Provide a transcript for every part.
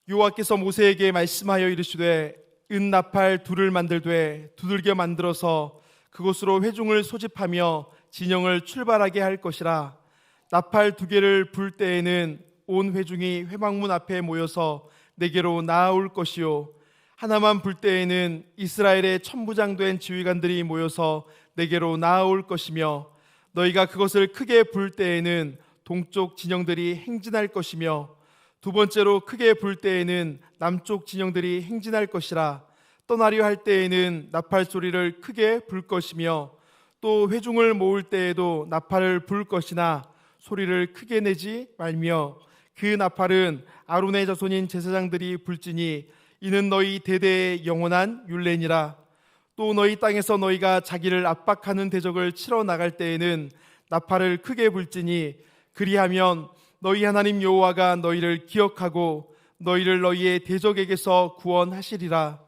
여호와께서 모세에게 말씀하여 이르시되 은나팔 둘을 만들되 두들겨 만들어서 그곳으로 회중을 소집하며 진영을 출발하게 할 것이라. 나팔 두 개를 불 때에는 온 회중이 회막문 앞에 모여서 내게로 나아올 것이요, 하나만 불 때에는 이스라엘의 천부장된 지휘관들이 모여서 내게로 나아올 것이며, 너희가 그것을 크게 불 때에는 동쪽 진영들이 행진할 것이며, 두 번째로 크게 불 때에는 남쪽 진영들이 행진할 것이라. 떠나려 할 때에는 나팔 소리를 크게 불 것이며, 또 회중을 모을 때에도 나팔을 불 것이나 소리를 크게 내지 말며, 그 나팔은 아론의 자손인 제사장들이 불지니 이는 너희 대대의 영원한 율례니라. 또 너희 땅에서 너희가 자기를 압박하는 대적을 치러 나갈 때에는 나팔을 크게 불지니 그리하면 너희 하나님 여호와가 너희를 기억하고 너희를 너희의 대적에게서 구원하시리라.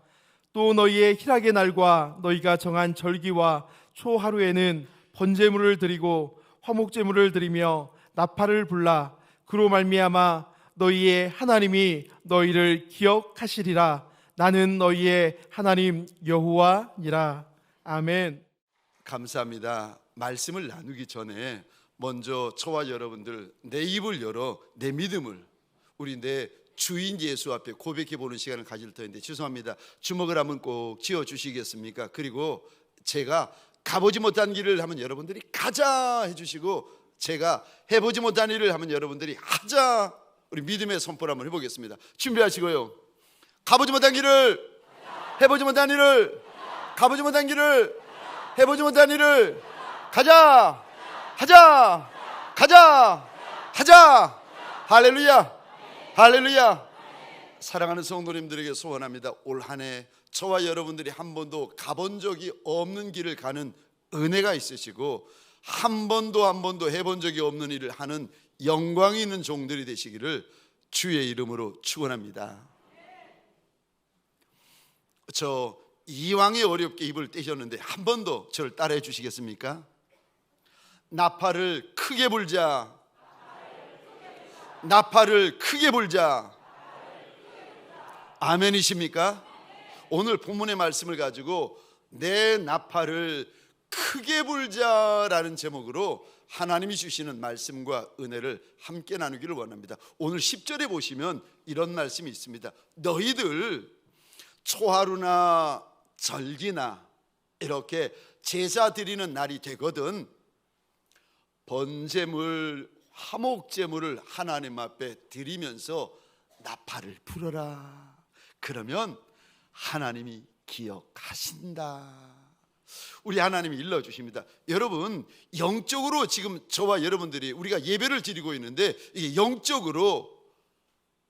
또 너희의 희락의 날과 너희가 정한 절기와 초하루에는 번제물을 드리고 화목제물을 드리며 나팔을 불라. 그로 말미암아 너희의 하나님이 너희를 기억하시리라. 나는 너희의 하나님 여호와니라. 아멘. 감사합니다. 말씀을 나누기 전에 먼저 저와 여러분들 내 입을 열어 내 믿음을 우리 내 주인 예수 앞에 고백해 보는 시간을 가질 터인데, 죄송합니다. 주먹을 한번 꼭 쥐어 주시겠습니까? 그리고 제가 가보지 못한 길을 하면 여러분들이 가자 해주시고, 제가 해보지 못한 일을 하면 여러분들이 하자, 우리 믿음의 선포를 한번 해보겠습니다. 준비하시고요. 가보지 못한 길을, 해보지 못한 일을, 가보지 못한 길을, 해보지 못한 일을, 가자, 하자, 가자, 하자. 할렐루야, 할렐루야. 사랑하는 성도님들에게 소원합니다. 올 한 해 저와 여러분들이 한 번도 가본 적이 없는 길을 가는 은혜가 있으시고, 한 번도 해본 적이 없는 일을 하는 영광이 있는 종들이 되시기를 주의 이름으로 축원합니다. 저 이왕에 어렵게 입을 떼셨는데 한 번 더 저를 따라해 주시겠습니까? 나팔을 크게 불자, 나팔을 크게 불자. 아멘이십니까? 오늘 본문의 말씀을 가지고 내 나팔을 크게 불자라는 제목으로 하나님이 주시는 말씀과 은혜를 함께 나누기를 원합니다. 오늘 10절에 보시면 이런 말씀이 있습니다. 너희들 초하루나 절기나 이렇게 제사 드리는 날이 되거든 번제물, 화목제물을 하나님 앞에 드리면서 나팔을 불어라. 그러면 하나님이 기억하신다. 우리 하나님이 일러주십니다. 여러분, 영적으로 지금 저와 여러분들이 우리가 예배를 드리고 있는데, 이게 영적으로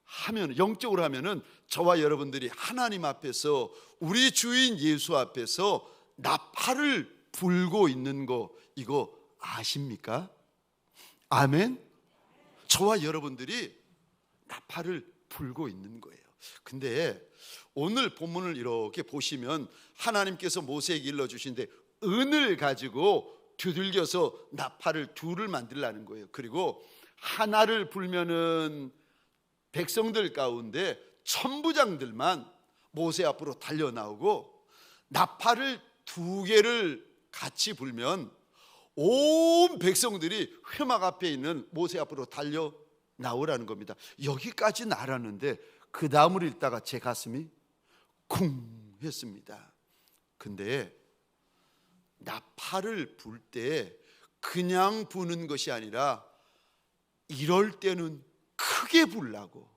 하면은 저와 여러분들이 하나님 앞에서, 우리 주인 예수 앞에서 나팔을 불고 있는 거, 이거 아십니까? 아멘. 저와 여러분들이 나팔을 불고 있는 거예요. 근데 오늘 본문을 이렇게 보시면 하나님께서 모세에게 일러주신데, 은을 가지고 두들겨서 나팔을 둘을 만들라는 거예요. 그리고 하나를 불면은 백성들 가운데 천부장들만 모세 앞으로 달려 나오고, 나팔을 두 개를 같이 불면 온 백성들이 회막 앞에 있는 모세 앞으로 달려 나오라는 겁니다. 여기까지는 알았는데 그 다음을 읽다가 제 가슴이 쿵 했습니다. 근데 나팔을 불 때 그냥 부는 것이 아니라 이럴 때는 크게 불라고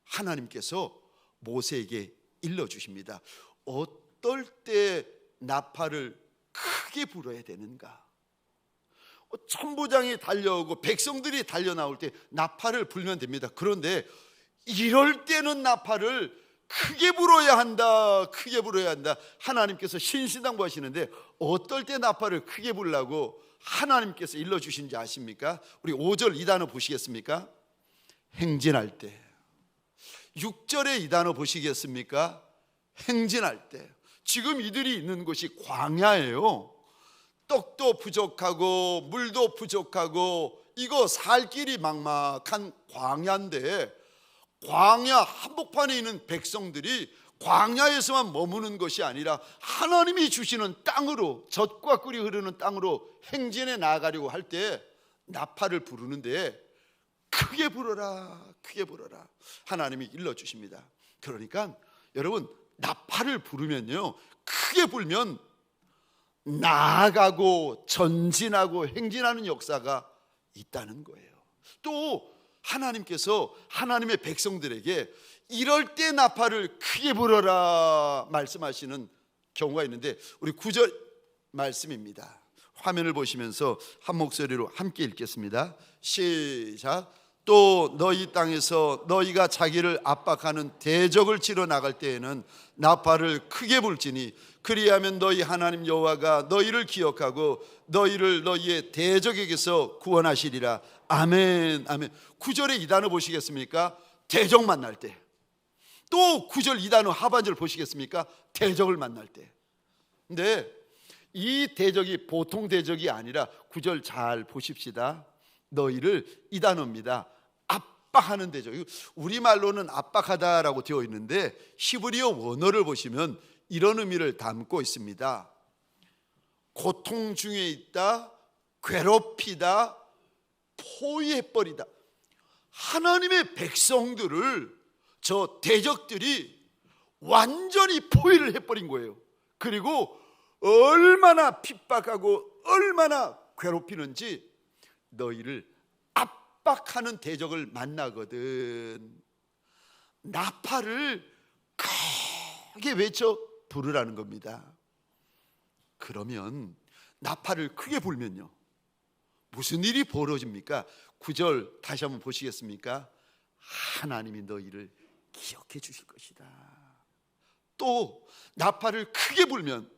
하나님께서 모세에게 일러주십니다. 어떨 때 나팔을 크게 불어야 되는가? 천부장이 달려오고 백성들이 달려 나올 때 나팔을 불면 됩니다. 그런데 이럴 때는 나팔을 크게 불어야 한다, 크게 불어야 한다. 하나님께서 신신당부하시는데 어떨 때 나팔을 크게 불라고 하나님께서 일러주신지 아십니까? 우리 5절 이 단어 보시겠습니까? 행진할 때. 6절에 이 단어 보시겠습니까? 행진할 때. 지금 이들이 있는 곳이 광야예요. 떡도 부족하고 물도 부족하고 이거 살 길이 막막한 광야인데, 광야 한복판에 있는 백성들이 광야에서만 머무는 것이 아니라 하나님이 주시는 땅으로, 젖과 꿀이 흐르는 땅으로 행진해 나아가려고 할 때 나팔을 부르는데 크게 불어라, 크게 불어라, 하나님이 일러주십니다. 그러니까 여러분, 나팔을 부르면요, 크게 불면 나아가고 전진하고 행진하는 역사가 있다는 거예요. 또 하나님께서 하나님의 백성들에게 이럴 때 나팔을 크게 불어라 말씀하시는 경우가 있는데, 우리 9절 말씀입니다. 화면을 보시면서 한 목소리로 함께 읽겠습니다. 시작. 또 너희 땅에서 너희가 자기를 압박하는 대적을 치러 나갈 때에는 나팔을 크게 불지니 그리하면 너희 하나님 여호와가 너희를 기억하고 너희를 너희의 대적에게서 구원하시리라. 아멘, 아멘. 9절의 이 단어 보시겠습니까? 대적 만날 때. 또 9절 이 단어 하반절 보시겠습니까? 대적을 만날 때. 근데 이 대적이 보통 대적이 아니라 9절 잘 보십시다. 너희를, 이 단어입니다. 압박하는 대적. 우리말로는 압박하다라고 되어 있는데 히브리어 원어를 보시면 이런 의미를 담고 있습니다. 고통 중에 있다, 괴롭히다, 포위해버리다. 하나님의 백성들을 저 대적들이 완전히 포위를 해버린 거예요. 그리고 얼마나 핍박하고 얼마나 괴롭히는지 너희를 압박하는 대적을 만나거든 나팔을 크게 외쳐 부르라는 겁니다. 그러면 나팔을 크게 불면요, 무슨 일이 벌어집니까? 9절 다시 한번 보시겠습니까? 하나님이 너희를 기억해 주실 것이다. 또 나팔을 크게 불면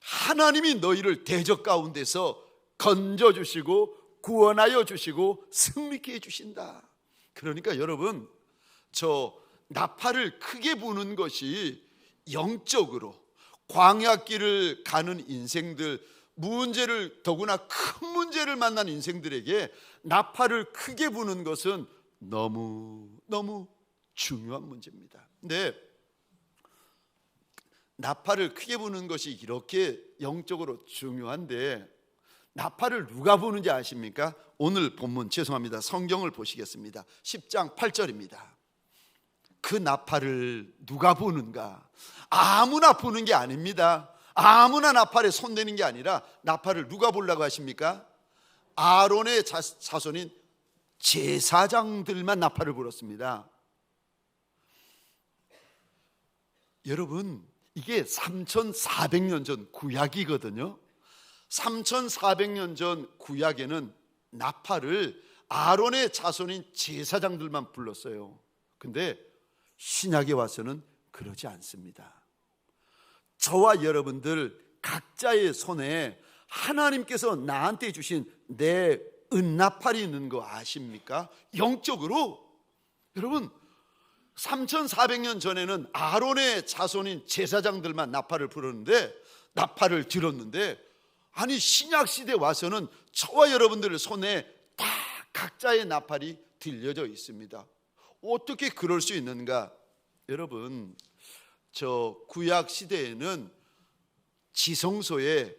하나님이 너희를 대적 가운데서 건져주시고 구원하여 주시고 승리케 해주신다. 그러니까 여러분, 저 나팔을 크게 부는 것이 영적으로 광야길을 가는 인생들, 문제를, 더구나 큰 문제를 만난 인생들에게 나팔을 크게 부는 것은 너무 중요한 문제입니다. 근데 나팔을 크게 부는 것이 이렇게 영적으로 중요한데 나팔을 누가 부는지 아십니까? 오늘 본문, 죄송합니다, 성경을 보시겠습니다. 10장 8절입니다. 그 나팔을 누가 부는가? 아무나 부는 게 아닙니다. 아무나 나팔에 손대는 게 아니라 나팔을 누가 부려고 하십니까? 아론의 자손인 제사장들만 나팔을 불었습니다. 여러분, 이게 3400년 전 구약이거든요. 3400년 전 구약에는 나팔을 아론의 자손인 제사장들만 불렀어요. 근데 신약에 와서는 그러지 않습니다. 저와 여러분들 각자의 손에 하나님께서 나한테 주신 내 은나팔이 있는 거 아십니까? 영적으로 여러분, 3400년 전에는 아론의 자손인 제사장들만 나팔을 불었는데, 나팔을 들었는데, 아니 신약 시대 와서는 저와 여러분들의 손에 다 각자의 나팔이 들려져 있습니다. 어떻게 그럴 수 있는가? 여러분, 저 구약 시대에는 지성소에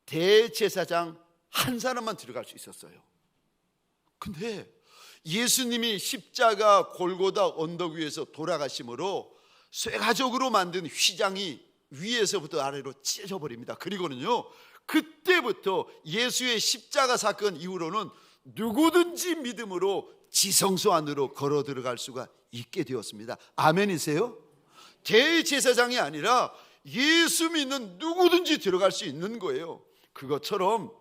대제사장 한 사람만 들어갈 수 있었어요. 근데 예수님이 십자가 골고다 언덕 위에서 돌아가심으로 쇠가죽으로 만든 휘장이 위에서부터 아래로 찢어져 버립니다. 그리고는요, 그때부터 예수의 십자가 사건 이후로는 누구든지 믿음으로 지성소 안으로 걸어 들어갈 수가 있게 되었습니다. 아멘이세요? 대제사장이 아니라 예수 믿는 누구든지 들어갈 수 있는 거예요. 그것처럼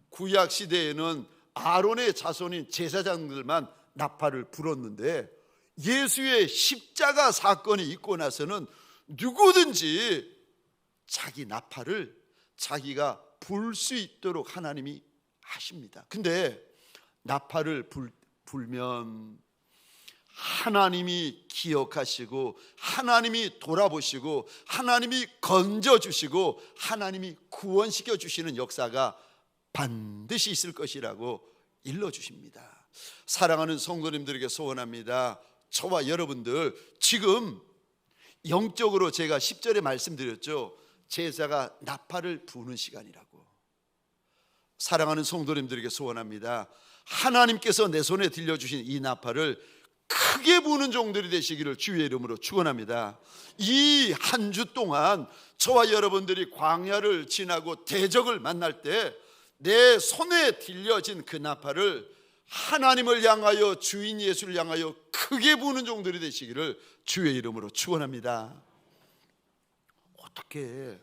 구약 시대에는 아론의 자손인 제사장들만 나팔을 불었는데, 예수의 십자가 사건이 있고 나서는 누구든지 자기 나팔을 자기가 불 수 있도록 하나님이 하십니다. 근데 나팔을 불면 하나님이 기억하시고 하나님이 돌아보시고 하나님이 건져주시고 하나님이 구원시켜 주시는 역사가 반드시 있을 것이라고 일러주십니다. 사랑하는 성도님들에게 소원합니다. 저와 여러분들 지금 영적으로 제가 10절에 말씀드렸죠. 제사가 나팔을 부는 시간이라고. 사랑하는 성도님들에게 소원합니다. 하나님께서 내 손에 들려주신 이 나팔을 크게 부는 종들이 되시기를 주의 이름으로 축원합니다. 이 한 주 동안 저와 여러분들이 광야를 지나고 대적을 만날 때 내 손에 들려진 그 나팔을 하나님을 향하여, 주인 예수를 향하여 크게 부는 종들이 되시기를 주의 이름으로 축원합니다. 어떻게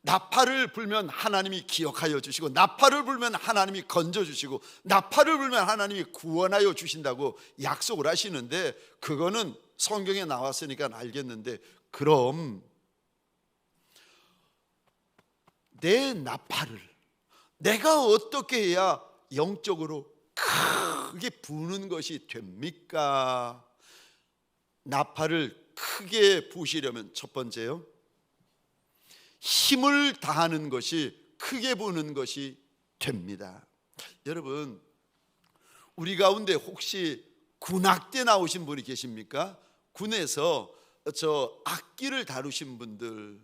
나팔을 불면 하나님이 기억하여 주시고, 나팔을 불면 하나님이 건져 주시고, 나팔을 불면 하나님이 구원하여 주신다고 약속을 하시는데, 그거는 성경에 나왔으니까 알겠는데, 그럼 내 나팔을 내가 어떻게 해야 영적으로 크게 부는 것이 됩니까? 나팔을 크게 부시려면 첫 번째요, 힘을 다하는 것이, 크게 부는 것이 됩니다. 여러분, 우리 가운데 혹시 군악대 나오신 분이 계십니까? 군에서 저 악기를 다루신 분들,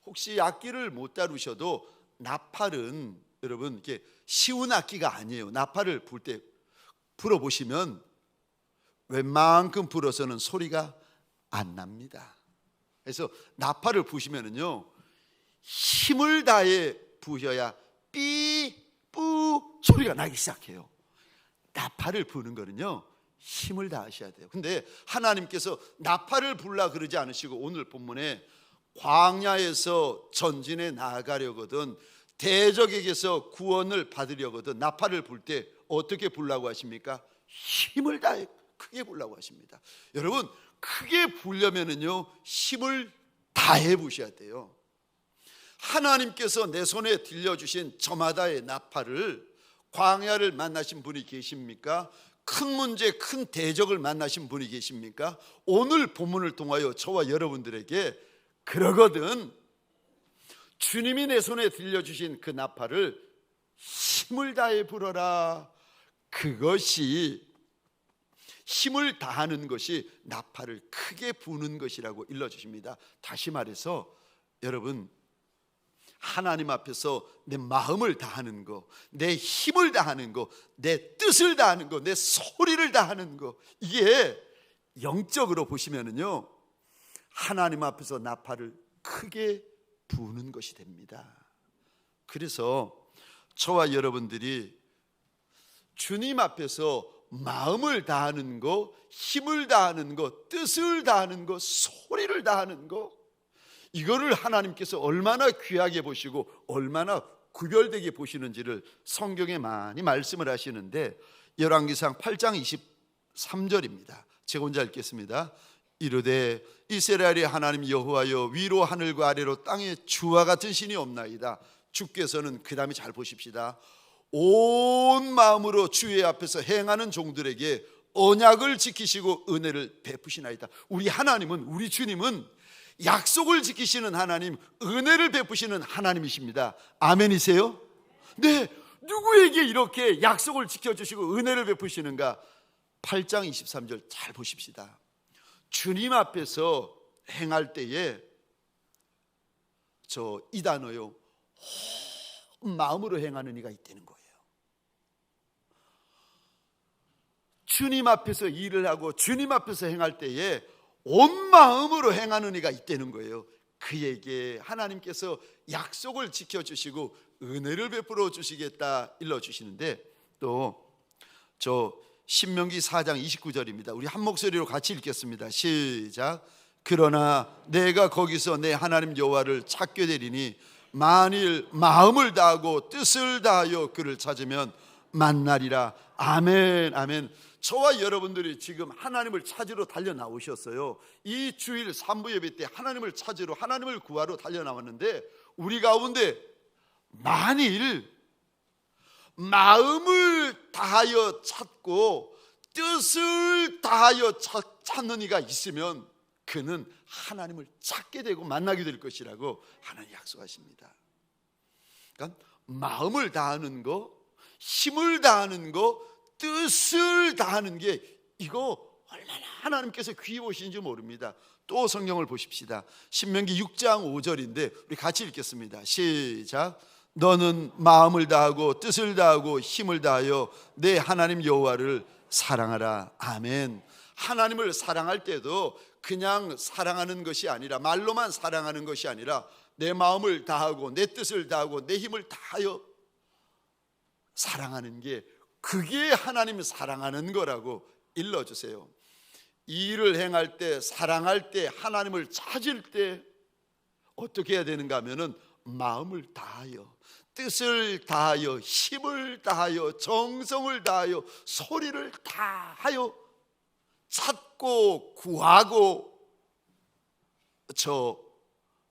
혹시 악기를 못 다루셔도 나팔은 여러분 이렇게 쉬운 악기가 아니에요. 나팔을 불 때 불어보시면 웬만큼 불어서는 소리가 안 납니다. 그래서 나팔을 부시면은요, 힘을 다해 부셔야 삐, 뿌 소리가 나기 시작해요. 나팔을 부는 거는요, 힘을 다하셔야 돼요. 근데 하나님께서 나팔을 불라 그러지 않으시고 오늘 본문에 광야에서 전진해 나아가려거든, 대적에게서 구원을 받으려거든 나팔을 불 때 어떻게 불라고 하십니까? 힘을 다해 크게 불라고 하십니다. 여러분, 크게 불려면은요, 힘을 다해 부셔야 돼요. 하나님께서 내 손에 들려주신 저마다의 나팔을, 광야를 만나신 분이 계십니까? 큰 문제, 큰 대적을 만나신 분이 계십니까? 오늘 본문을 통하여 저와 여러분들에게 그러거든, 주님이 내 손에 들려주신 그 나팔을 힘을 다해 불어라. 그것이, 힘을 다하는 것이 나팔을 크게 부는 것이라고 일러주십니다. 다시 말해서 여러분, 하나님 앞에서 내 마음을 다하는 거, 내 힘을 다하는 거, 내 뜻을 다하는 거, 내 소리를 다하는 거, 이게 영적으로 보시면은요, 하나님 앞에서 나팔을 크게 부는 것이 됩니다. 그래서 저와 여러분들이 주님 앞에서 마음을 다하는 거, 힘을 다하는 거, 뜻을 다하는 거, 소리를 다하는 거, 이거를 하나님께서 얼마나 귀하게 보시고 얼마나 구별되게 보시는지를 성경에 많이 말씀을 하시는데, 열왕기상 8장 23절입니다. 제가 혼자 읽겠습니다. 이르되 이스라엘의 하나님 여호와여, 위로 하늘과 아래로 땅에 주와 같은 신이 없나이다. 주께서는, 그 다음에 잘 보십시다, 온 마음으로 주의 앞에서 행하는 종들에게 언약을 지키시고 은혜를 베푸시나이다. 우리 하나님은, 우리 주님은 약속을 지키시는 하나님, 은혜를 베푸시는 하나님이십니다. 아멘이세요? 네, 누구에게 이렇게 약속을 지켜주시고 은혜를 베푸시는가? 8장 23절 잘 보십시다. 주님 앞에서 행할 때에 이 단어요, 온 마음으로 행하는 이가 있다는 거예요. 주님 앞에서 일을 하고 주님 앞에서 행할 때에 온 마음으로 행하는 이가 있다는 거예요. 그에게 하나님께서 약속을 지켜주시고 은혜를 베풀어 주시겠다 일러주시는데, 또 신명기 4장 29절입니다. 우리 한 목소리로 같이 읽겠습니다. 시작. 그러나 내가 거기서 내 하나님 여호와를 찾게 되리니 만일 마음을 다하고 뜻을 다하여 그를 찾으면 만나리라. 아멘, 아멘. 저와 여러분들이 지금 하나님을 찾으러 달려 나오셨어요. 이 주일 3부 예배 때 하나님을 찾으러, 하나님을 구하러 달려 나왔는데, 우리 가운데 만일 마음을 다하여 찾고 뜻을 다하여 찾는 이가 있으면 그는 하나님을 찾게 되고 만나게 될 것이라고 하나님 약속하십니다. 그러니까 마음을 다하는 거, 힘을 다하는 거, 뜻을 다하는 게, 이거 얼마나 하나님께서 귀히 보시는지 모릅니다. 또 성경을 보십시다. 신명기 6장 5절인데 우리 같이 읽겠습니다. 시작. 너는 마음을 다하고 뜻을 다하고 힘을 다하여 내 하나님 여호와를 사랑하라. 아멘. 하나님을 사랑할 때도 그냥 사랑하는 것이 아니라, 말로만 사랑하는 것이 아니라 내 마음을 다하고 내 뜻을 다하고 내 힘을 다하여 사랑하는 게, 그게 하나님 사랑하는 거라고 일러주세요. 이 일을 행할 때, 사랑할 때, 하나님을 찾을 때 어떻게 해야 되는가 하면은 마음을 다하여, 뜻을 다하여, 힘을 다하여, 정성을 다하여, 소리를 다하여 찾고 구하고 저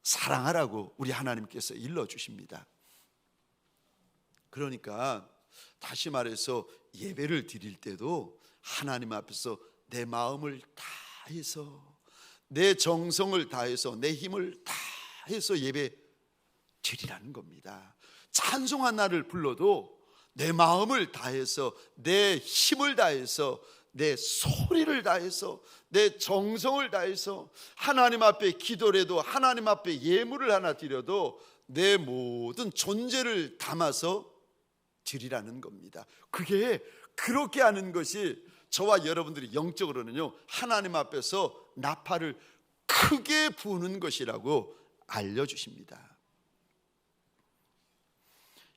사랑하라고 우리 하나님께서 일러주십니다. 그러니까 다시 말해서 예배를 드릴 때도 하나님 앞에서 내 마음을 다해서, 내 정성을 다해서, 내 힘을 다해서 예배 드리라는 겁니다. 찬송한 날을 불러도 내 마음을 다해서, 내 힘을 다해서, 내 소리를 다해서, 내 정성을 다해서 하나님 앞에 기도를 해도, 하나님 앞에 예물을 하나 드려도 내 모든 존재를 담아서 드리라는 겁니다. 그게, 그렇게 하는 것이 저와 여러분들이 영적으로는요, 하나님 앞에서 나팔을 크게 부는 것이라고 알려주십니다.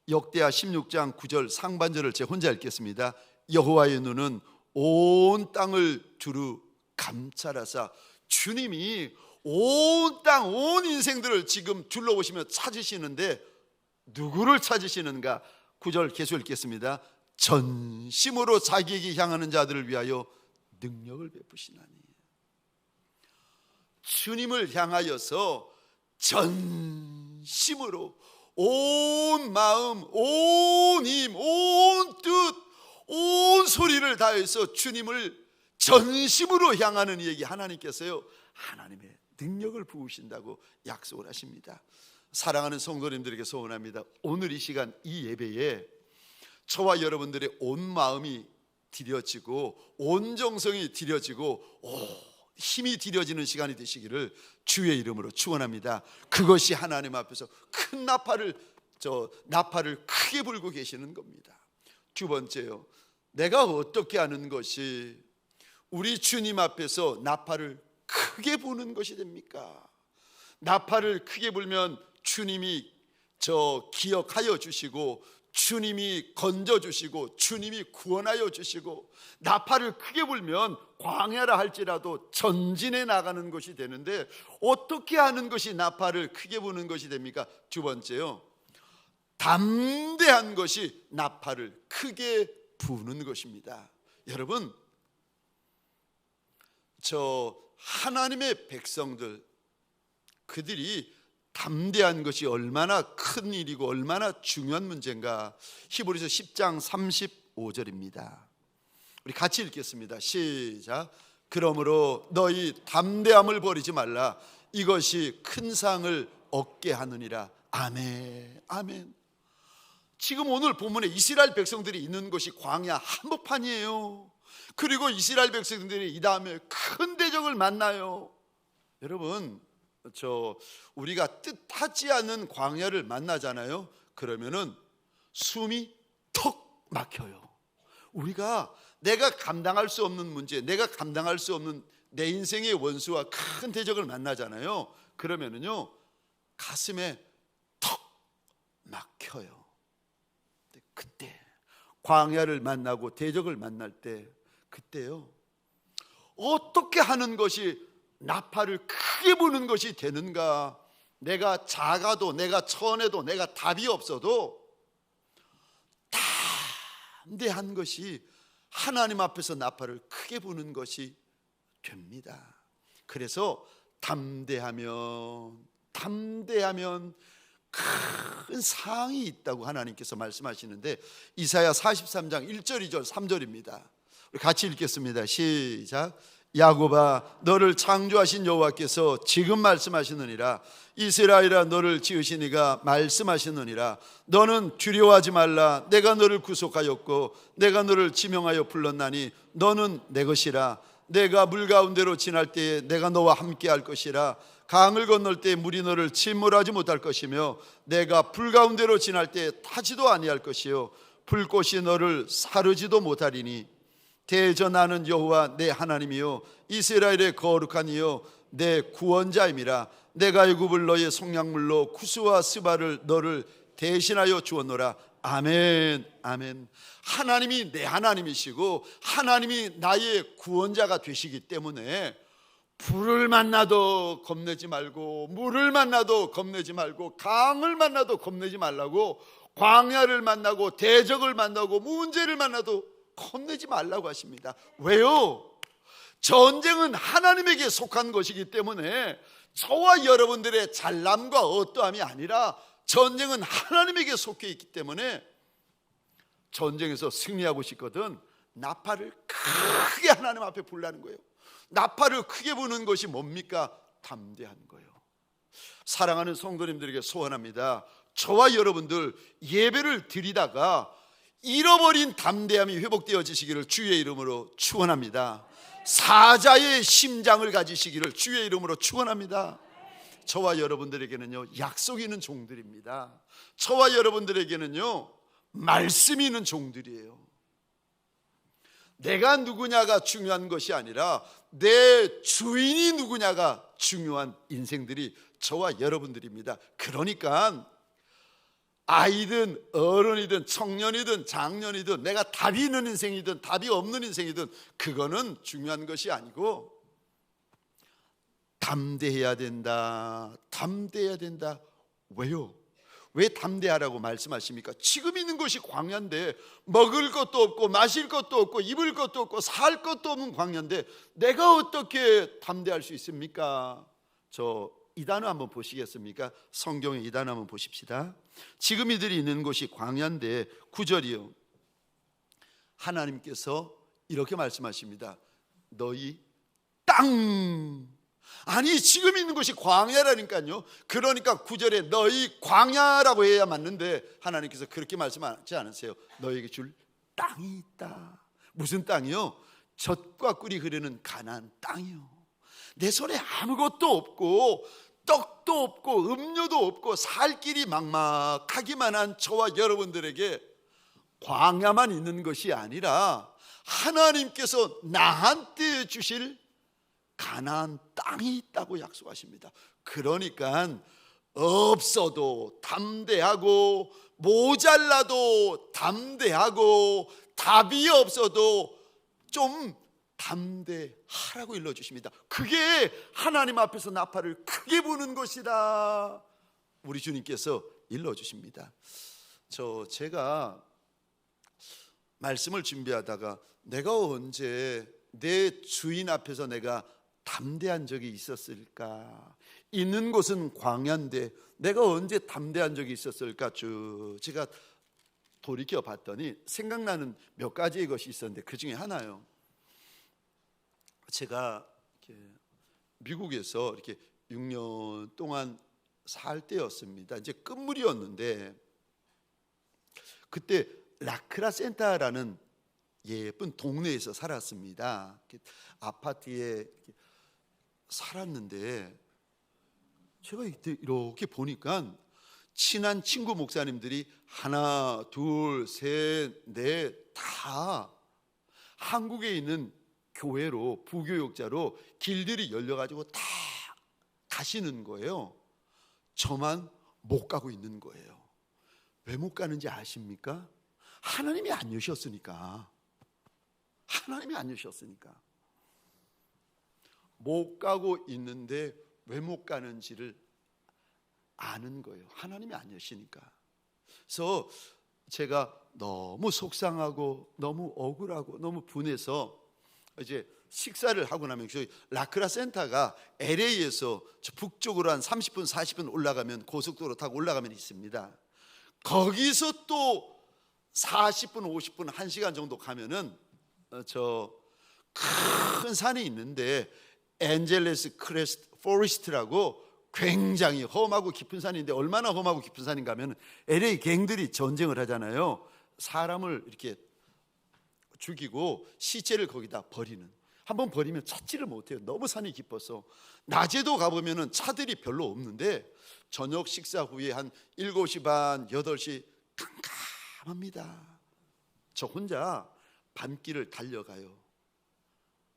역대하 16장 9절 상반절을 제가 혼자 읽겠습니다. 여호와의 눈은 온 땅을 두루 감찰하사, 주님이 온 땅, 온 인생들을 지금 둘러보시며 찾으시는데 누구를 찾으시는가? 9절 계속 읽겠습니다. 전심으로 자기에게 향하는 자들을 위하여 능력을 베푸시나니. 주님을 향하여서 전심으로 온 마음, 온 힘, 온 뜻, 온 소리를 다해서 주님을 전심으로 향하는 이에게 하나님께서요, 하나님의 능력을 부으신다고 약속을 하십니다. 사랑하는 성도님들에게 소원합니다. 오늘 이 시간, 이 예배에 저와 여러분들의 온 마음이 드려지고, 온 정성이 드려지고, 힘이 드려지는 시간이 되시기를 주의 이름으로 축원합니다. 그것이 하나님 앞에서 큰 나팔을 크게 불고 계시는 겁니다. 두 번째요, 내가 어떻게 하는 것이 우리 주님 앞에서 나팔을 크게 부는 것이 됩니까? 나팔을 크게 불면 주님이 기억하여 주시고, 주님이 건져주시고, 주님이 구원하여 주시고, 나팔을 크게 불면 광야라 할지라도 전진해 나가는 것이 되는데, 어떻게 하는 것이 나팔을 크게 부는 것이 됩니까? 두 번째요, 담대한 것이 나팔을 크게 부는 것입니다. 여러분, 하나님의 백성들, 그들이 담대한 것이 얼마나 큰 일이고 얼마나 중요한 문제인가. 히브리서 10장 35절입니다. 우리 같이 읽겠습니다. 시작. 그러므로 너희 담대함을 버리지 말라. 이것이 큰 상을 얻게 하느니라. 아멘. 아멘. 지금 오늘 본문에 이스라엘 백성들이 있는 것이 광야 한복판이에요. 그리고 이스라엘 백성들이 이 다음에 큰 대적을 만나요. 여러분, 우리가 뜻하지 않은 광야를 만나잖아요. 그러면은 숨이 턱 막혀요. 내가 감당할 수 없는 문제, 내가 감당할 수 없는 내 인생의 원수와 큰 대적을 만나잖아요. 그러면은요, 가슴에 턱 막혀요. 그때 광야를 만나고 대적을 만날 때, 그때요, 어떻게 하는 것이 나팔을 크게 부는 것이 되는가? 내가 작아도, 내가 천해도, 내가 답이 없어도 담대한 것이 하나님 앞에서 나팔을 크게 부는 것이 됩니다. 그래서 담대하면 큰 상이 있다고 하나님께서 말씀하시는데, 이사야 43장 1절, 2절, 3절입니다. 우리 같이 읽겠습니다. 시작. 야곱아, 너를 창조하신 여호와께서 지금 말씀하시느니라. 이스라엘아, 너를 지으신 이가 말씀하시느니라. 너는 두려워하지 말라. 내가 너를 구속하였고 내가 너를 지명하여 불렀나니 너는 내 것이라. 내가 물 가운데로 지날 때에 내가 너와 함께 할 것이라. 강을 건널 때 물이 너를 침몰하지 못할 것이며 내가 불 가운데로 지날 때에 타지도 아니할 것이요 불꽃이 너를 사르지도 못하리니 대저 나는 여호와 내 하나님이요 이스라엘의 거룩한 이요 내 구원자임이라. 내가 애굽을 너의 속량물로 쿠스와 스바를 너를 대신하여 주었노라. 아멘. 아멘. 하나님이 내 하나님이시고 하나님이 나의 구원자가 되시기 때문에 불을 만나도 겁내지 말고 물을 만나도 겁내지 말고 강을 만나도 겁내지 말라고, 광야를 만나고 대적을 만나고 문제를 만나도 겁내지 말라고 하십니다. 왜요? 전쟁은 하나님에게 속한 것이기 때문에 저와 여러분들의 잘남과 어떠함이 아니라 전쟁은 하나님에게 속해 있기 때문에 전쟁에서 승리하고 싶거든 나팔을 크게 하나님 앞에 불라는 거예요. 나팔을 크게 부는 것이 뭡니까? 담대한 거예요. 사랑하는 성도님들에게 소원합니다. 저와 여러분들 예배를 드리다가 잃어버린 담대함이 회복되어지시기를 주의 이름으로 축원합니다. 사자의 심장을 가지시기를 주의 이름으로 축원합니다. 저와 여러분들에게는요 약속이 있는 종들입니다. 저와 여러분들에게는요 말씀이 있는 종들이에요. 내가 누구냐가 중요한 것이 아니라 내 주인이 누구냐가 중요한 인생들이 저와 여러분들입니다. 그러니까 아이든 어른이든 청년이든 장년이든 내가 답이 있는 인생이든 답이 없는 인생이든 그거는 중요한 것이 아니고 담대해야 된다. 담대해야 된다. 왜요? 왜 담대하라고 말씀하십니까? 지금 있는 것이 광야인데 먹을 것도 없고 마실 것도 없고 입을 것도 없고 살 것도 없는 광야인데 내가 어떻게 담대할 수 있습니까? 저 이 단어 한번 보시겠습니까? 성경의 이 단어 한번 보십시다. 지금 이들이 있는 곳이 광야인데 9절이요 하나님께서 이렇게 말씀하십니다. 너희 땅. 아니 지금 있는 곳이 광야라니까요. 그러니까 9절에 너희 광야라고 해야 맞는데 하나님께서 그렇게 말씀하지 않으세요. 너에게 줄 땅이 있다. 무슨 땅이요? 젖과 꿀이 흐르는 가나안 땅이요. 내 손에 아무것도 없고 떡도 없고 음료도 없고 살 길이 막막하기만 한 저와 여러분들에게 광야만 있는 것이 아니라 하나님께서 나한테 주실 가나안 땅이 있다고 약속하십니다. 그러니까 없어도 담대하고 모자라도 담대하고 답이 없어도 좀 담대하라고 일러주십니다. 그게 하나님 앞에서 나팔을 크게 부는 것이다. 우리 주님께서 일러주십니다. 제가 말씀을 준비하다가 내가 언제 내 주인 앞에서 내가 담대한 적이 있었을까? 있는 곳은 광야인데 내가 언제 담대한 적이 있었을까? 제가 돌이켜 봤더니 생각나는 몇 가지의 것이 있었는데 그 중에 하나요. 제가 미국에서 이렇게 6년 동안 살 때였습니다. 이제 끝물이었는데 그때 라크라 센터라는 예쁜 동네에서 살았습니다. 아파트에 살았는데 제가 이때 이렇게 보니까 친한 친구 목사님들이 하나, 둘, 셋, 넷 다 한국에 있는 교회로 부교육자로 길들이 열려가지고 다 가시는 거예요. 저만 못 가고 있는 거예요. 왜 못 가는지 아십니까? 하나님이 안 여셨으니까. 하나님이 안 여셨으니까. 못 가고 있는데 왜 못 가는지를 아는 거예요. 하나님이 안 여시니까. 그래서 제가 너무 속상하고 너무 억울하고 너무 분해서 이제 식사를 하고 나면 라크라 센터가 LA에서 북쪽으로 한 30분 40분 올라가면 고속도로 타고 올라가면 있습니다. 거기서 또 40분 50분 1시간 정도 가면은 저 큰 산이 있는데 엔젤레스 크레스트 포레스트라고 굉장히 험하고 깊은 산인데 얼마나 험하고 깊은 산인가 하면 LA 갱들이 전쟁을 하잖아요. 사람을 이렇게 죽이고 시체를 거기다 버리는 한번 버리면 찾지를 못해요. 너무 산이 깊어서. 낮에도 가보면 차들이 별로 없는데 저녁 식사 후에 한 7시 반, 8시 깜깜합니다. 저 혼자 밤길을 달려가요.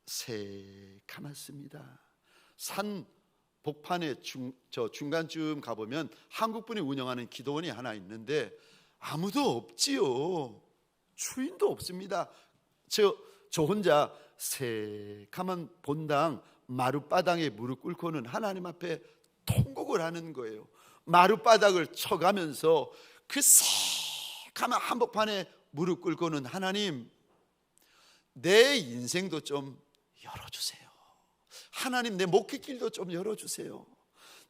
새카맣습니다. 산 복판에 중간쯤 가보면 한국분이 운영하는 기도원이 하나 있는데 아무도 없지요. 주인도 없습니다. 저 혼자 새카만 본당 마룻바닥에 무릎 꿇고는 하나님 앞에 통곡을 하는 거예요. 마룻바닥을 쳐가면서 그 새카만 한복판에 무릎 꿇고는 하나님, 내 인생도 좀 열어주세요. 하나님, 내 목회길도 좀 열어주세요.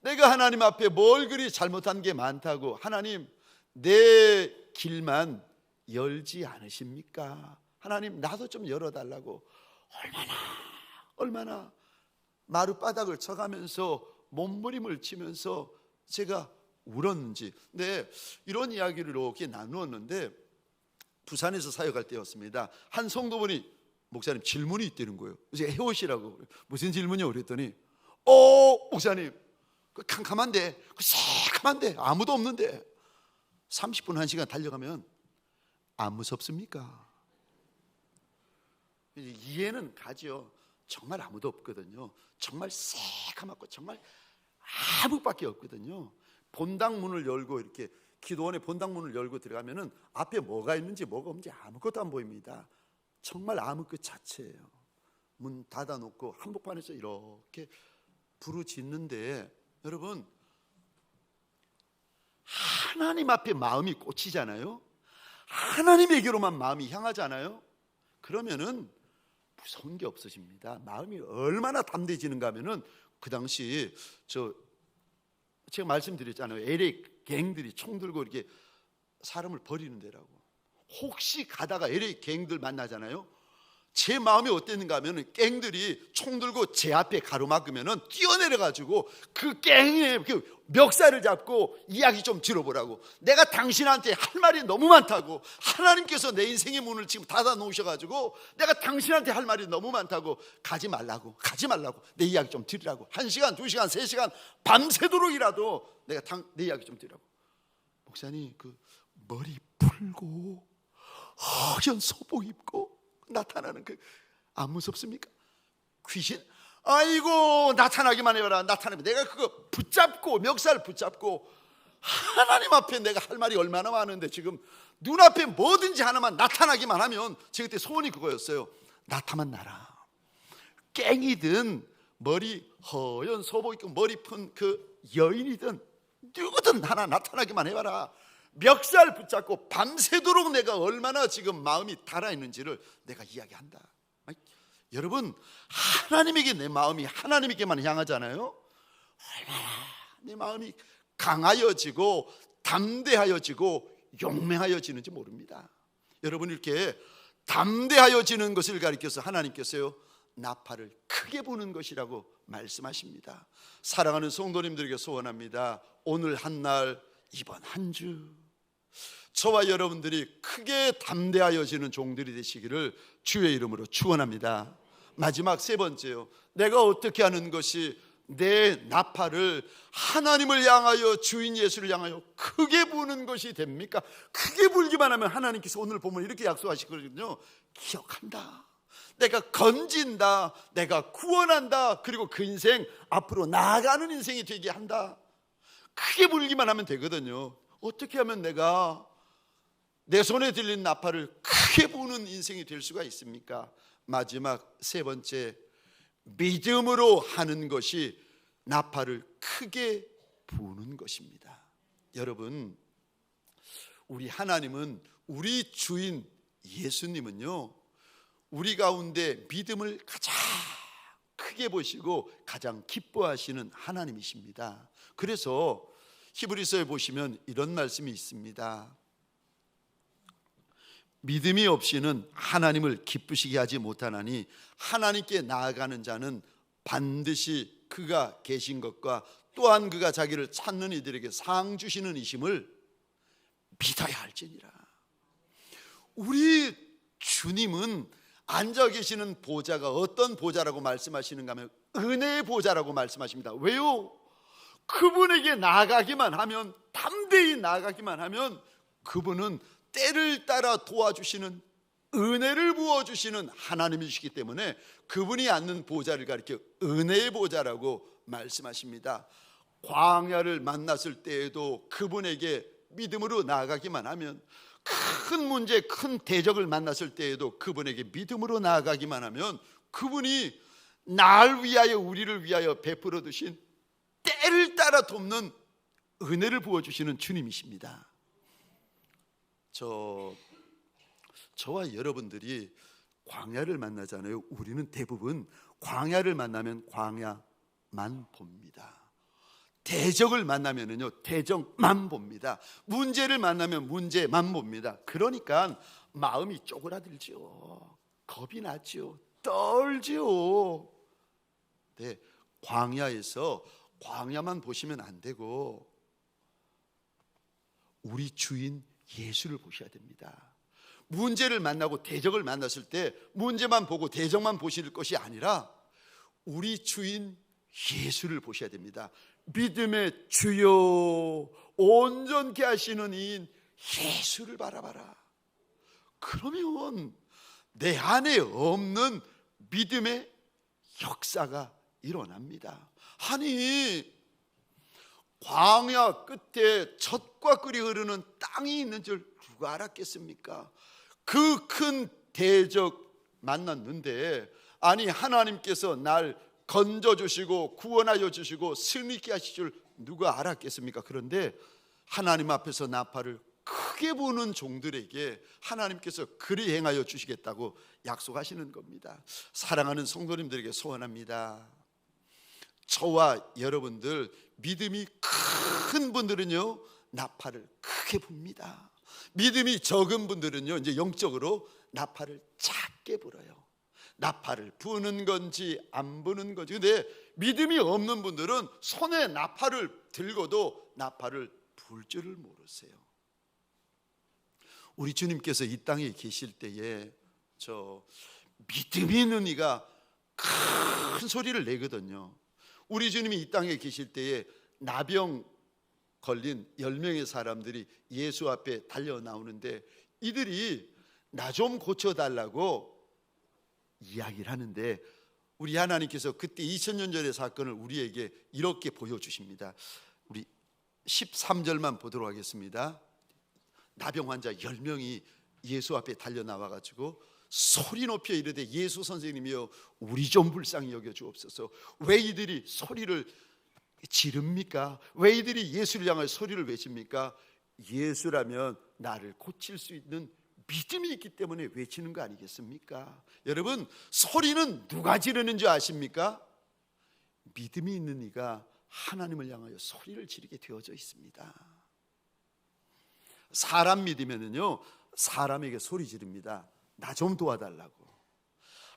내가 하나님 앞에 뭘 그리 잘못한 게 많다고 하나님, 내 길만 열지 않으십니까? 하나님, 나도 좀 열어달라고 얼마나 마룻바닥을 쳐가면서 몸부림을 치면서 제가 울었는지. 네, 이런 이야기를 이렇게 나누었는데 부산에서 사역할 때였습니다. 한 성도분이 목사님 질문이 있다는 거예요. 그래서 해오시라고. 무슨 질문이요? 그랬더니 목사님, 그 캄캄한데, 그 새카만데, 아무도 없는데 30분 1시간 달려가면 안 무섭습니까? 이해는 가죠. 정말 아무도 없거든요. 정말 새카맣고 정말 아무밖에 없거든요. 본당 문을 열고 이렇게 기도원의 본당 문을 열고 들어가면은 앞에 뭐가 있는지 뭐가 없는지 아무것도 안 보입니다. 정말 아무 것 자체예요. 문 닫아놓고 한복판에서 이렇게 부르짖는데 여러분, 하나님 앞에 마음이 꽂히잖아요. 하나님에게로만 마음이 향하잖아요. 그러면은 무서운 게 없어집니다. 마음이 얼마나 담대해지는가 하면은 그 당시 제가 말씀드렸잖아요. LA 갱들이 총 들고 이렇게 사람을 버리는 데라고. 혹시 가다가 LA 갱들 만나잖아요. 제 마음이 어땠는가 하면 갱들이 총 들고 제 앞에 가로막으면 뛰어내려 가지고 그 갱의 그 멱살을 잡고 이야기 좀 들어보라고. 내가 당신한테 할 말이 너무 많다고. 하나님께서 내 인생의 문을 지금 닫아 놓으셔가지고 내가 당신한테 할 말이 너무 많다고. 가지 말라고 내 이야기 좀 들으라고. 1시간 2시간 3시간 밤새도록이라도 내가 내 이야기 좀 들으라고. 목사님, 그 머리 풀고 허연 소복 입고 나타나는 그 안 무섭습니까? 귀신? 아이고, 나타나기만 해봐라. 나타나면 내가 그거 붙잡고 멱살 붙잡고 하나님 앞에 내가 할 말이 얼마나 많은데 지금 눈앞에 뭐든지 하나만 나타나기만 하면 제 그때 소원이 그거였어요. 나타만 나라. 깽이든 머리 허연 소복 입고 머리 푼 그 여인이든 누구든 하나 나타나기만 해봐라. 멱살 붙잡고 밤새도록 내가 얼마나 지금 마음이 달아있는지를 내가 이야기한다. 여러분, 하나님에게 내 마음이 하나님에게만 향하잖아요. 얼마나 내 마음이 강하여지고 담대하여지고 용맹하여지는지 모릅니다. 여러분, 이렇게 담대하여지는 것을 가리켜서 하나님께서요, 나팔을 크게 부는 것이라고 말씀하십니다. 사랑하는 성도님들에게 소원합니다. 오늘 한날, 이번 한 주 저와 여러분들이 크게 담대하여지는 종들이 되시기를 주의 이름으로 축원합니다. 마지막 세 번째요, 내가 어떻게 하는 것이 내 나팔을 하나님을 향하여, 주인 예수를 향하여 크게 부는 것이 됩니까? 크게 불기만 하면 하나님께서 오늘 보면 이렇게 약속하시거든요. 기억한다, 내가 건진다, 내가 구원한다, 그리고 그 인생 앞으로 나아가는 인생이 되게 한다. 크게 불기만 하면 되거든요. 어떻게 하면 내가 내 손에 들린 나팔을 크게 부는 인생이 될 수가 있습니까? 마지막 세 번째, 믿음으로 하는 것이 나팔을 크게 부는 것입니다. 여러분, 우리 하나님은, 우리 주인 예수님은요, 우리 가운데 믿음을 가장 크게 보시고 가장 기뻐하시는 하나님이십니다. 그래서 히브리서에 보시면 이런 말씀이 있습니다. 믿음이 없이는 하나님을 기쁘시게 하지 못하나니 하나님께 나아가는 자는 반드시 그가 계신 것과 또한 그가 자기를 찾는 이들에게 상 주시는 이심을 믿어야 할지니라. 우리 주님은 앉아 계시는 보좌가 어떤 보좌라고 말씀하시는가 하면 은혜의 보좌라고 말씀하십니다. 왜요? 그분에게 나아가기만 하면, 담대히 나아가기만 하면 그분은 때를 따라 도와주시는, 은혜를 부어주시는 하나님이시기 때문에 그분이 앉는 보좌를 가리켜 은혜의 보좌라고 말씀하십니다. 광야를 만났을 때에도 그분에게 믿음으로 나아가기만 하면, 큰 문제, 큰 대적을 만났을 때에도 그분에게 믿음으로 나아가기만 하면 그분이 날 위하여, 우리를 위하여 베풀어 두신, 때를 따라 돕는 은혜를 부어주시는 주님이십니다. 저와 여러분들이 광야를 만나잖아요. 우리는 대부분 광야를 만나면 광야만 봅니다. 대적을 만나면은요, 대적만 봅니다. 문제를 만나면 문제만 봅니다. 그러니까 마음이 쪼그라들죠. 겁이 나죠. 떨죠. 네, 광야에서 광야만 보시면 안 되고 우리 주인 예수를 보셔야 됩니다. 문제를 만나고 대적을 만났을 때 문제만 보고 대적만 보실 것이 아니라 우리 주인 예수를 보셔야 됩니다. 믿음의 주요, 온전케 하시는 이인 예수를 바라봐라. 그러면 내 안에 없는 믿음의 역사가 일어납니다. 아니, 광야 끝에 젖과 꿀이 흐르는 땅이 있는 줄 누가 알았겠습니까? 그 큰 대적 만났는데, 아니 하나님께서 날 건져주시고 구원하여 주시고 승리케 하실 줄 누가 알았겠습니까? 그런데 하나님 앞에서 나팔을 크게 부는 종들에게 하나님께서 그리 행하여 주시겠다고 약속하시는 겁니다. 사랑하는 성도님들에게 소원합니다. 저와 여러분들, 믿음이 큰 분들은요, 나팔을 크게 붑니다. 믿음이 적은 분들은요, 이제 영적으로 나팔을 작게 불어요. 나팔을 부는 건지 안 부는 건지. 근데 믿음이 없는 분들은 손에 나팔을 들고도 나팔을 불 줄을 모르세요. 우리 주님께서 이 땅에 계실 때에 믿음이 있는 이가 큰 소리를 내거든요. 우리 주님이 이 땅에 계실 때에 나병 걸린 10명의 사람들이 예수 앞에 달려 나오는데, 이들이 나 좀 고쳐달라고 이야기를 하는데, 우리 하나님께서 그때 2000년 전의 사건을 우리에게 이렇게 보여주십니다. 우리 13절만 보도록 하겠습니다. 나병 환자 10명이 예수 앞에 달려 나와가지고 소리 높여 이르되, 예수 선생님이여 우리 좀 불쌍히 여겨 주옵소서. 왜 이들이 소리를 지릅니까? 왜 이들이 예수를 향하여 소리를 외칩니까? 예수라면 나를 고칠 수 있는 믿음이 있기 때문에 외치는 거 아니겠습니까? 여러분, 소리는 누가 지르는 줄 아십니까? 믿음이 있는 이가 하나님을 향하여 소리를 지르게 되어져 있습니다. 사람 믿으면은요, 사람에게 소리 지릅니다. 나 좀 도와달라고.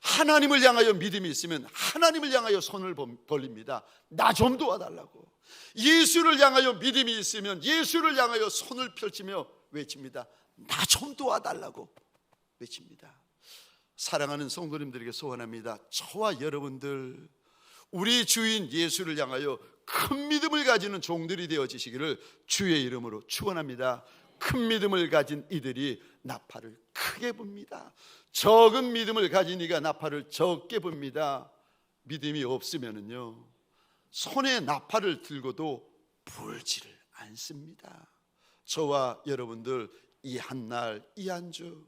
하나님을 향하여 믿음이 있으면 하나님을 향하여 손을 벌립니다. 나 좀 도와달라고. 예수를 향하여 믿음이 있으면 예수를 향하여 손을 펼치며 외칩니다. 나 좀 도와달라고 외칩니다. 사랑하는 성도님들에게 소원합니다. 저와 여러분들, 우리 주인 예수를 향하여 큰 믿음을 가지는 종들이 되어지시기를 주의 이름으로 축원합니다. 큰 믿음을 가진 이들이 나팔을 크게 붑니다. 적은 믿음을 가진 이가 나팔을 적게 붑니다. 믿음이 없으면은요, 손에 나팔을 들고도 불지를 않습니다. 저와 여러분들, 이 한날 이 한 주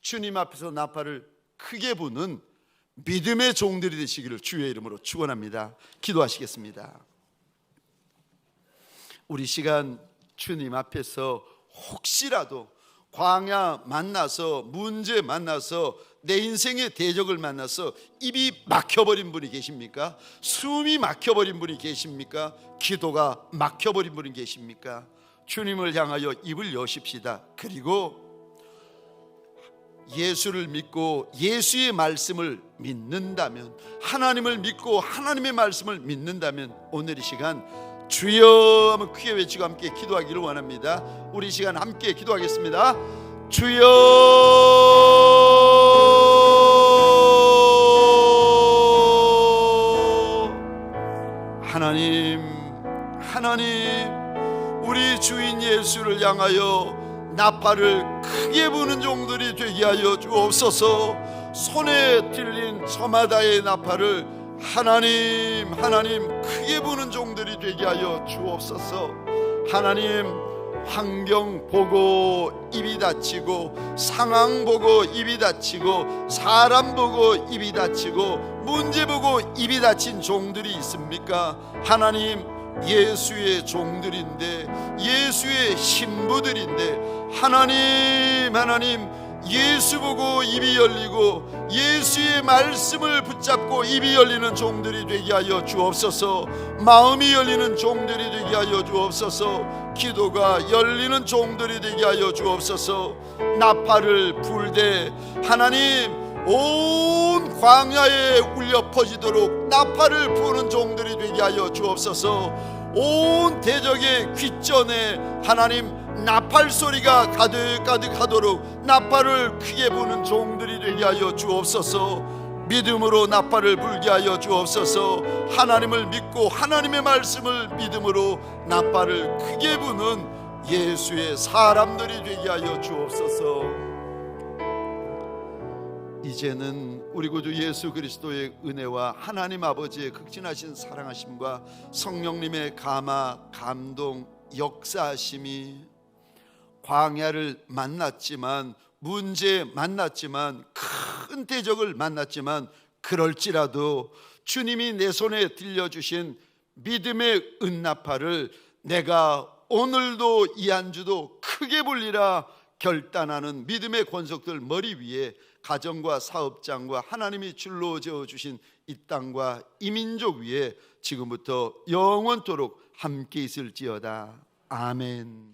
주님 앞에서 나팔을 크게 부는 믿음의 종들이 되시기를 주의 이름으로 축원합니다. 기도하시겠습니다. 우리 시간 주님 앞에서 혹시라도 광야 만나서, 문제 만나서, 내 인생의 대적을 만나서 입이 막혀버린 분이 계십니까? 숨이 막혀버린 분이 계십니까? 기도가 막혀버린 분이 계십니까? 주님을 향하여 입을 여십시다. 그리고 예수를 믿고 예수의 말씀을 믿는다면, 하나님을 믿고 하나님의 말씀을 믿는다면, 오늘 이 시간 주여 하면 크게 외치고 함께 기도하기를 원합니다. 우리 시간 함께 기도하겠습니다. 주여, 하나님, 우리 주인 예수를 향하여 나팔을 크게 부는 종들이 되게 하여 주옵소서. 손에 들린 저마다의 나팔을 하나님 크게 부는 종들이 되게 하여 주옵소서. 하나님, 환경 보고 입이 닫히고, 상황 보고 입이 닫히고, 사람 보고 입이 닫히고, 문제 보고 입이 닫힌 종들이 있습니까? 하나님, 예수의 종들인데, 예수의 신부들인데, 하나님, 예수 보고 입이 열리고 예수의 말씀을 붙잡고 입이 열리는 종들이 되게 하여 주옵소서. 마음이 열리는 종들이 되게 하여 주옵소서. 기도가 열리는 종들이 되게 하여 주옵소서. 나팔을 불되 하나님, 온 광야에 울려 퍼지도록 나팔을 부는 종들이 되게 하여 주옵소서. 온 대적의 귓전에 하나님 나팔 소리가 가득가득하도록 나팔을 크게 부는 종들이 되게 하여 주옵소서. 믿음으로 나팔을 불게 하여 주옵소서. 하나님을 믿고 하나님의 말씀을 믿음으로 나팔을 크게 부는 예수의 사람들이 되게 하여 주옵소서. 이제는 우리 구주 예수 그리스도의 은혜와 하나님 아버지의 극진하신 사랑하심과 성령님의 감화, 감동, 역사하심이 광야를 만났지만, 문제 만났지만, 큰 대적을 만났지만, 그럴지라도 주님이 내 손에 들려주신 믿음의 은나팔을 내가 오늘도 이 한 주도 크게 불리라 결단하는 믿음의 권속들 머리 위에 가정과 사업장과 하나님이 줄로 지어주신 이 땅과 이 민족 위에 지금부터 영원토록 함께 있을지어다. 아멘.